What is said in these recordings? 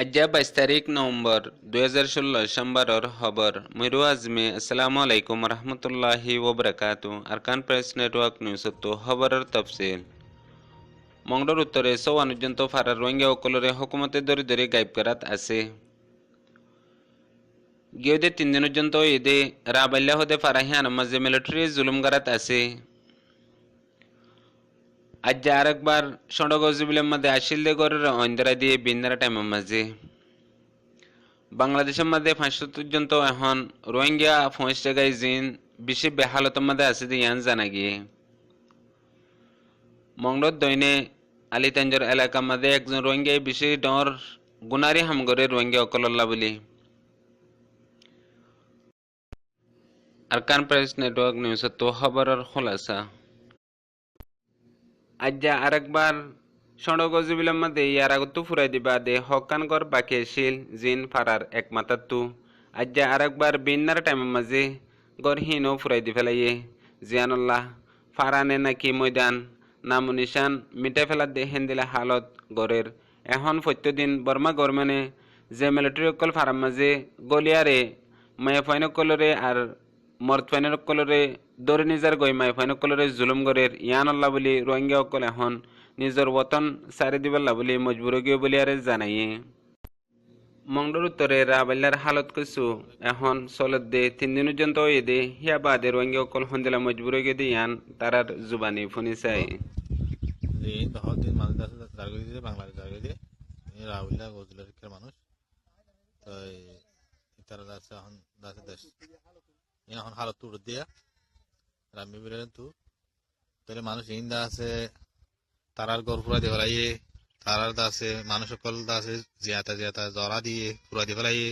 আজ্জা 22 তারিখ নভেম্বর 2016 সোমবারর খবর মইরু আজমে আসসালামু আলাইকুম রহমতুল্লাহি ওবরাকাতু আরকান প্রেস নেটওয়ার্ক নিউজতো খবরের তফসিল মংডোর উত্তরে সৌয়ানুজন্ত ফারার রোহিঙ্গা অকলরে হুকুমতে দরি দরি গাইব করাত আছে গিয়েদে 3 দিন পর্যন্ত ঈদে রাবাল্লা হতে ফারাহিয়ান মাঝে মিলিটারি জুলুম করাত আছে আজ্জা আরেকবার সড়গজিবিলের মধ্যে আসিল গরের অন্দরা দিয়ে বিন্দারা টাইমের মাঝে বাংলাদেশের মধ্যে 500 পর্যন্ত এখন রোহিঙ্গা 5 জায়গায় জিন বেশি বেহালতের মধ্যে আছে ইয়ান জানা গিয়ে মংডর দৈনে আলিতাঞ্জর এলাকার মধ্যে একজন রোহিঙ্গায় বেশি ডর গুনারি হামগরে রোহিঙ্গা অকল্লা বলি আরকান প্রেস নেটওয়ার্ক নিউজ তো খবরের খোলাসা আজ্জা আরেকবার সড়গজিবিলের মধ্যে ইয়ার আগতো ফুরাই দিবা দে হকানগর বাকি আছিল জিন ফারার একমাত্র আজ্জা আরেকবার বিন্নার টাইমের মাঝে গরহীনও ফুরাই দি ফেলাইয়ে জিয়ানুল্লাহ ফারানে নাকি ময়দান নামুনিশান মিটাই ফেলা দেহেন দিলে হালত গড়ের এখন প্রত্যদিন বর্মা গরমানে যে মিলিটারি অকল ফারার মাঝে গলিয়ারে মায়া ফাইনকলরে আর মর্দ ফাইনকলরে দৌড়ে নিজার গই মায়া ফাইনকলরে জুলুম গড়ের ইয়ানুল্লাহ বলি রোহিঙ্গা অকল এখন নিজের বতন সারি দিবাল্লা বলি মজবুর গিয়ে বলি আরে জানাইয়ে মংডোর উত্তরে রাবাল্লার হালত কিছু এখন চলত দে 3 দিন পর্যন্ত দে হিয়া বাদে রোহিঙ্গা অকল হন্দিলা মজবুর গিয়ে দিয়ান তারার জুবানি ফুনি চাই দিন 10 দিন মানুষ আছে জারগি দিয়ে বাংলাদেশ জারগি দিয়ে রাহুল্লা গজলা শিক্ষার মানুষ তো তারা আছে এখন আছে দেশ এখন হালত তুর দিয়া রামি বিলেন তু তাহলে মানুষ ইন্দা আছে তারার গড় পুরা দিয়ে ফেলাইয়ে তারার আছে মানুষ সকল আছে জিয়াতা জিয়াতা জরা দিয়ে পুরা দিয়ে ফেলাইয়ে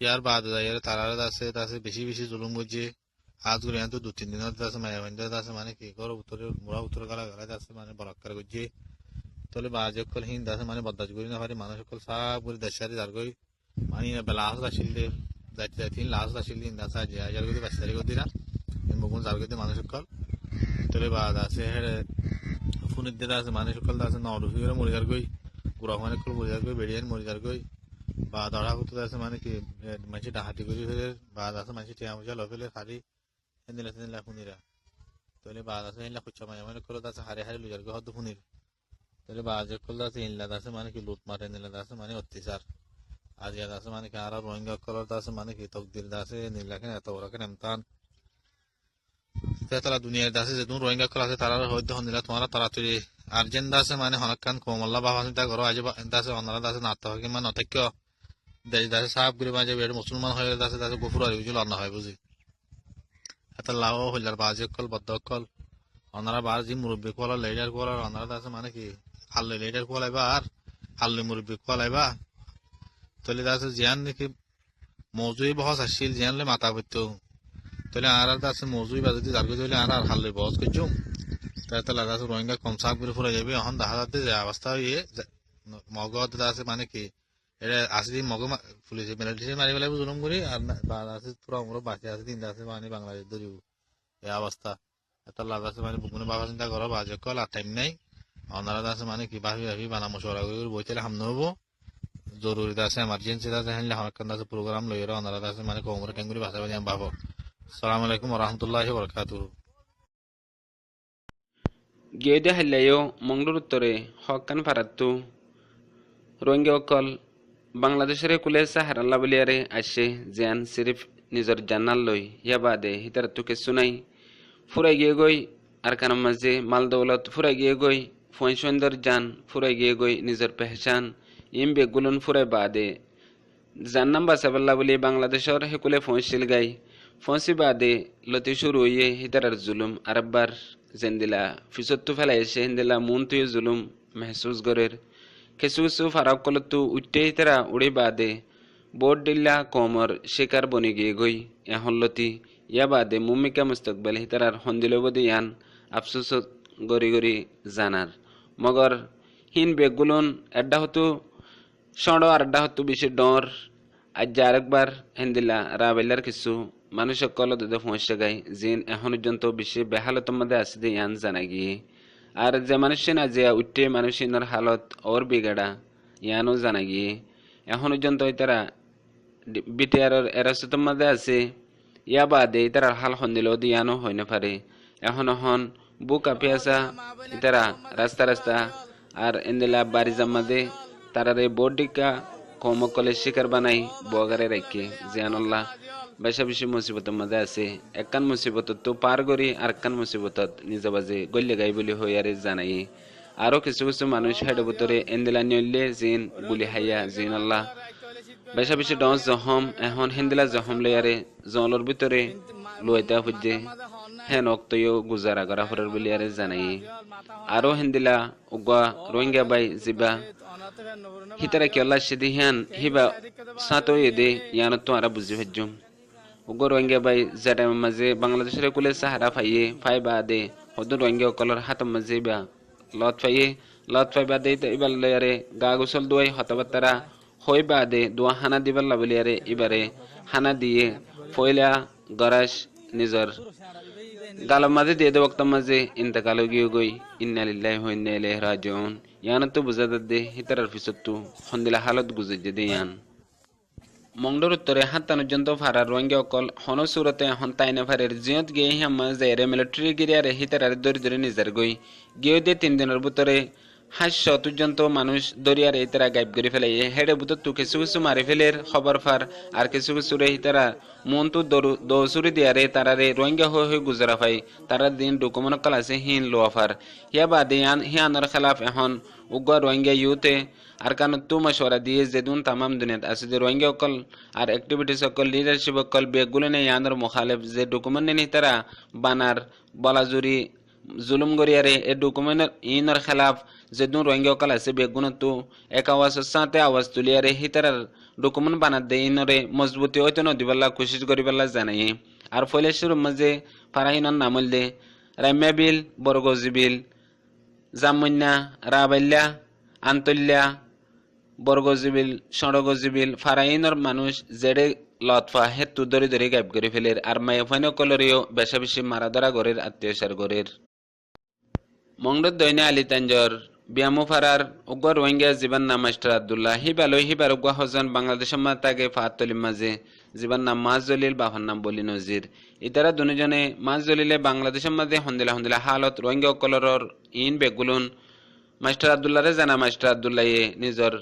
ইয়ার বাদ তারার আছে বেশি বেশি জুলুম করছে আজ করে তো 2-3 দিন আছে মায়া বান্ধব আছে মানে কি করো উত্তরে মোড়া উত্তর গালা গালা আছে মানে বলাৎকার করছে তাহলে বাজে সকল হিন্দ আছে মানে বদাজ করি না পারি মানুষ সকল সব করে দেশারি যার গই মানে বেলা আসিল যাইতে যাইতে লাস্ট আসিল হিন্দ আছে যার গই 22 তারিখ দিনা বগুন যার গই মানুষ সকল তাহলে বাদ আছে ফোনের দিকে আছে মানুষ সকল আছে নরফি করে মরিজার গই গুড়া মানে সকল মরিজার গই বেড়িয়ান মরিজার গই বা দড়া করতে আছে মানে কি মানুষ ডাহাতি করি ফেলে বাদ আছে মানুষ টিয়া মজা লফেলে খালি হেন্দিলা হেন্দিলা ফুনিরা তাহলে বাদ আছে হেন্দিলা খুচা মায়া মানে করত আছে হারে হারে লুজার গই হদ ফুনির তাহলে বাজে করলে আছে ইনলাদ আছে মানে কি লুট মারে নিলাদ আছে মানে অত্যাচার আজিয়াদ আছে মানে কি আর রোহিঙ্গা কলর আছে মানে কি তকদির আছে নীলাকে এত বড়কে নেমতান তারা দুনিয়ার আছে যে তুমি রোহিঙ্গা কল আছে তারা হয়তো হন্দিলা তোমার তাড়াতাড়ি আর্জেন্ট আছে মানে হনকান কমল্লা বাবা চিন্তা করো আজ আছে অনারা আছে নাত হয় মানে অতক্য দেশ দাসে সাহাব করে মাঝে বেড়ে মুসলমান হয়ে আছে তাদের গফুর আর বুঝলো অন্য হয় বুঝি এত লাভ হইলার বাজে কল বদ্ধ কল অনারা বার যে মুরব্বী কল লেডার কল আর অনারা আছে মানে কি হাল্লে লেডার কলাইবা আর হাল্লে মুরব্বী কলাইবা তাহলে আছে জিয়ান নাকি মজুই বহস আসছিল জিয়ানলে মাথা পড়তো তাহলে আর আছে মজুই বা যদি যার হইলে আর হাল্লে বহস করছুম তাহলে আছে রোহিঙ্গা কম সাপ করে ফুরে যাবে এখন দেখা যাচ্ছে যে অবস্থা ইয়ে মগদ আছে মানে কি এটা আসলে মগ পুলিশে মিলিটারি মারি পেলাই জুলুম করি আর আছে পুরো আমরা বাঁচে আছে তিনটা আছে মানে বাংলাদেশ ধরিব এই অবস্থা এত লাভ আছে মানে বুকুনে বাবা চিন্তা করো বাজে কল আর টাইম নাই অনারা আছে মানে কি ভাবি ভাবি বানা মশলা করে বইতে হামনে হবো জরুরি আছে এমার্জেন্সি আছে হ্যাঁ হনকান আছে প্রোগ্রাম লই অনারা আছে মানে কোমরে কেঙ্গুরি ভাষা বাজে ভাবো আসসালামু আলাইকুম রহমতুল্লাহি বরকাতুহু গিয়ে হাইলাইও মংডোর উত্তরে হকান ফারাত্তু রোহিঙ্গা অকল বাংলাদেশের কুলে সাহারাল্লা বলিয়ারে আসে জিয়ান সিরিফ নিজের জানাল লই ইয়া বাদে হিতার তো কিছু নাই ফুরাই গিয়ে গই আর কানার মাঝে মাল দৌলত ফুরাই গিয়ে গই ফৈসন্দর জান ফুরাই গিয়ে গই নিজের পেহচান ইম বেগুলন ফুরাই বাদে জান্নাম বাসাবাল্লা বলি বাংলাদেশের হেকুলে ফৈসিল গাই ফসি বাদে লতি শুরু হইয়ে হিতার জুলুম আরব্বার জেন্দিলা ফিসত্তু ফেলাই এসে হিন্দিলা মন তুই জুলুম মেহসুস গরের কিছু কিছু ফারাক কলতু উঠতে হিতারা উড়ে বাদে বোর্ড ডিল্লা কমর শিকার বনি গিয়ে গই এখন লতি ইয়া বাদে মুমিকা মুস্তকবেল হিতারার হন্দিল বদি ইয়ান আফসুস গরি গরি জানার মগর হিন বেগুলন এড্ডা হতু সড় আর এড্ডা হতু বেশি ডর আজ আরেকবার হেন্দিলা রাবেলার কিছু মানুষ সকল দুধে পৌঁছে গাই জিন এখন পর্যন্ত বেশি বেহালতের মধ্যে আছে ইয়ান জানা গিয়ে আর যে মানুষ না যে উঠে মানুষের হালত ওর বিগাড়া ইয়ানও জানা গিয়ে এখন পর্যন্ত তারা বিটিআরের এরাসতের মাঝে আছে ইয়া বাদে তারা হাল সন্দিলেও দিয়ানো হয় না পারে এখন বুক কাঁপি আসা তারা রাস্তা আর এন্দিলা বাড়ি জামাদে তারারে বোর্ডিকা কমকলে শিকার বানাই বগারে রাখে জিয়ানুল্লাহ বেশা বেশি মুসিবতের মাঝে আছে একখান মুসিবত তো পার করি আর একখান মুসিবতত নিজে বাজে গল্লে গাই বলি হই আরে জানাই আরো কিছু কিছু মানুষ হেড ভিতরে এন্দিলা নিলে জিন গুলি হাইয়া জিন আল্লাহ বেশা বেশি ডস জহম এখন হেন্দিলা জহম লয়ারে জলর ভিতরে লইতা খুঁজে হেন অক্তয় গুজারা করা হরার বলি আরে জানাই আরো হেন্দিলা উগা রোহিঙ্গা বাই জিবা হিতারা কি আল্লাহ সিদি হিয়ান হিবা সাতো এদে ইয়ানত তো আরা বুঝি হজ্জুম উগো রোহিঙ্গা বাই যারা মাঝে বাংলাদেশের কুলে সাহারা ফাইয়ে ফাই বাদে হদ রোহিঙ্গা কলর হাত মাঝে বা লত ফাই বাদে ইবাল লয়ারে গা গোসল দুয়াই হতবাতারা হই বাদে দোয়া হানা দিবার লাবলিয়ারে এবারে হানা দিয়ে ফয়লা গরাস নিজর গালম মাঝে দিয়ে দে বক্তম মাঝে ইন্তেকাল গিয়ে গই ইন্না লিল্লাহি ওয়া ইন্না ইলাইহি রাজিউন ইয়ানত তো বুঝা দে হিতারার পিছতু হন্দিলা হালত গুজে দে ইয়ান মংডর উত্তরে হাত্তানুজন্ত ফারার রোহিঙ্গা অকল হন সুরতে হন তাইনে ফারের জিয়ত গিয়ে হাম্মা যাইরে মিলিটারি গিরিয়ারে হিতারার দরি নিজার গই গিয়ে দিয়ে 3 দিনের ভিতরে 500 পর্যন্ত মানুষ দরিয়ারে তারা গাইব করে ফেলে হেডে বুতত তু কিছু কিছু মারি ফেলের খবর ফার আর কিছু কিছু রে তারা মন তো দৌসুরি দিয়ারে তারারে রোহিঙ্গা হয়ে গুজরা পাই তারা দিন ডকুমেন্ট কল আছে হিন লোয়াফার হিয়া বাদে হিয়ানোর খেলাফ এখন উগা রোহিঙ্গা ইউতে আর কারণ তু মশওয়ারা দিয়ে যেদুন তামাম দুনিয়াত আছে যে রোহিঙ্গা অকল আর অ্যাক্টিভিটিস অকল লিডারশিপ অকল বেগুলো নেই ইয়ানোর মুখালেফ যে ডকুমেন্ট নেই তারা বানার বলাজুরি জুলুম গরিয়ারে এ ডকুমেন্ট ইনর খেলাফ যেদুন রোহিঙ্গা অকল আছে বেগুন তো এক আওয়াজের সাথে আওয়াজ তুলিয়ারে হিতারার ডকুমেন্ট বানাত দে ইনরে মজবুতি হইতে নদীবাল্লা কোশিশ করিবাল্লা জানাই আর ফলেশ্বর মাঝে ফারাহিনর নামল দে রাম্যা বিল বরগজি বিল জামুন্যা রাবাল্যা আন্তল্যা বরগজিবিল সড়গজিবিল ফারাইনর মানুষ জেডে লতফা হেতু ধরে গাইব করে ফেলের আর মাইফানো কলরিও বেশা বেশি মারাধরা গরের আত্মীয়সার গরের মংডর দৈনে আলী তাঞ্জর বিয়ামু ফারার উগ্র রোহিঙ্গা জীবন নাম মাস্টার আব্দুল্লাহ হিবার উগ্র হজন বাংলাদেশের মাতাকে ফাতলিম মাঝে জীবন নাম মাস জলিল বাফার নাম বলি নজির ইতারা দুজনে মাস জলিলে বাংলাদেশের মাঝে হন্দিলা হালত রোহিঙ্গা কলরর ইন বেগুলুন মাস্টার আব্দুল্লাহরে জানা মাস্টার আব্দুল্লাহ নিজর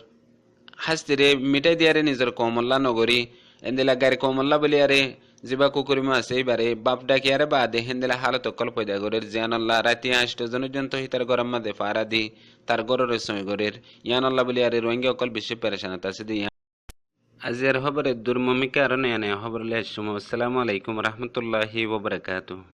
হাস্তিরে মিটাই দিয়ারে নিজের কমল্লা নগরী এন্দিলা গাড়ি কমল্লা বলিয়ারে জিবা কুকুরিমা আছে এবারে বাপ ডাকিয়ারে বাদে হেন্দিলা হালত অকল পয়দা গরের জিয়ানল্লাহ রাতি 8 জনজন্ত হিতার গরম মাদে ফারা দি তার গরের সময় গরের ইয়ানল্লাহ বলিয়ারে রোহিঙ্গা অকল বেশি পেরেশানাত আছে দি আজিয়ার খবরের দুর্মমিকা আর নয়া খবর লে আসসালামু আলাইকুম রহমতুল্লাহি ওয়া বারাকাতুহু।